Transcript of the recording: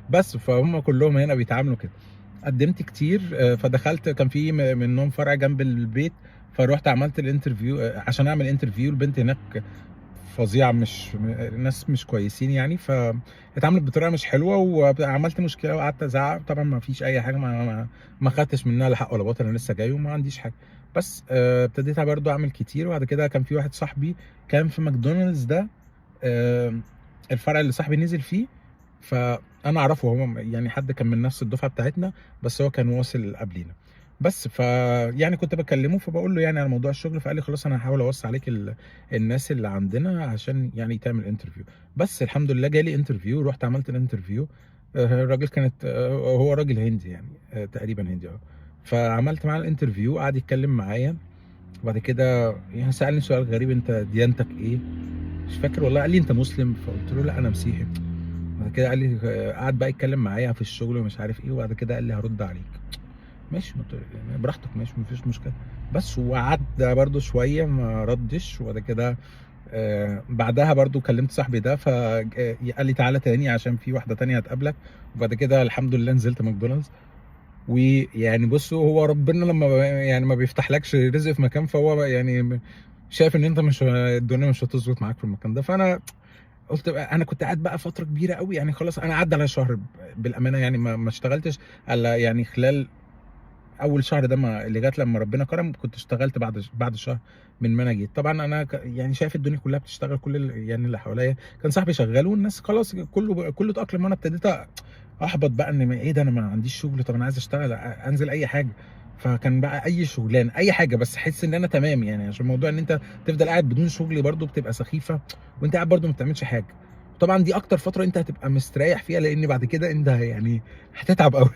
بس فهم كلهم هنا بيتعاملوا كده. قدمت كتير، فدخلت كان في منهم فرع جنب البيت، فروحت عملت الانترفيو عشان اعمل انترفيو. البنت هناك فظيعه، مش ناس مش كويسين يعني، فاتعاملت بطريقه مش حلوه وعملت مشكله وقعدت ازعق. طبعا ما فيش اي حاجه، ما خدتش منها لا حق ولا باطل، انا لسه جاي وما عنديش حاجه. بس ابتديت برضو اعمل كتير. وبعد كده كان في واحد صاحبي كان في ماكدونالدز ده، آه، الفرع اللي صاحبي نزل فيه، فانا اعرفه، هو يعني حد كان من نفس الدفعه بتاعتنا، بس هو كان واصل قبلينا. بس يعني كنت بكلمه فبقول له يعني على موضوع الشغل، فقال لي خلاص انا هحاول اوصي عليك الناس اللي عندنا عشان يعني تعمل انترفيو. بس الحمد لله جالي انترفيو، رحت عملت الانترفيو. الراجل كانت هو راجل هندي يعني، تقريبا هندي فعملت معاه الانترفيو، قعد يتكلم معايا. وبعد كده يعني سألني سؤال غريب: انت ديانتك ايه؟ مش فاكر والله. قال لي انت مسلم؟ فقلت له لا انا مسيحي. بعد كده قال لي قعد بقى يتكلم معايا في الشغل ومش عارف ايه. وبعد كده قال لي هرد عليك. ماشي، يعني براحتك، ماشي مفيش مشكله. بس وقعد برده شويه ما ردش. وبعد كده بعدها برضو كلمت صاحبي ده، فقال لي تعالى تاني عشان في واحده تانية هتقابلك. وبعد كده الحمد لله نزلت ماكدونالدز. ويعني بصوا، هو ربنا لما يعني ما بيفتحلكش رزق في مكان، فهو يعني شايف ان انت مش الدنيا مش هتظبط معاك في المكان ده. فانا قلت بقى، انا كنت قاعد بقى فتره كبيره قوي يعني، خلاص انا عدى على شهر بالامانه يعني، ما اشتغلتش الا يعني خلال اول شهر ده، ما اللي جات لما ربنا كرم كنت اشتغلت بعد شهر من ما انا جيت. طبعا انا يعني شايف الدنيا كلها بتشتغل، كل يعني اللي حواليا كان صاحبي شغال والناس خلاص كله اتاقلم، وانا ابتديت احبط بقى ان ايه ده، انا ما عنديش شغل، طب انا عايز اشتغل انزل اي حاجه. فكان بقى اي شغلانه اي حاجه بس احس ان انا تمام يعني، عشان موضوع ان انت تفضل قاعد بدون شغل برده بتبقى سخيفه، وانت قاعد برده ما بتعملش حاجه. طبعا دي اكتر فتره انت هتبقى مستريح فيها، لان بعد كده انت يعني هتتعب قوي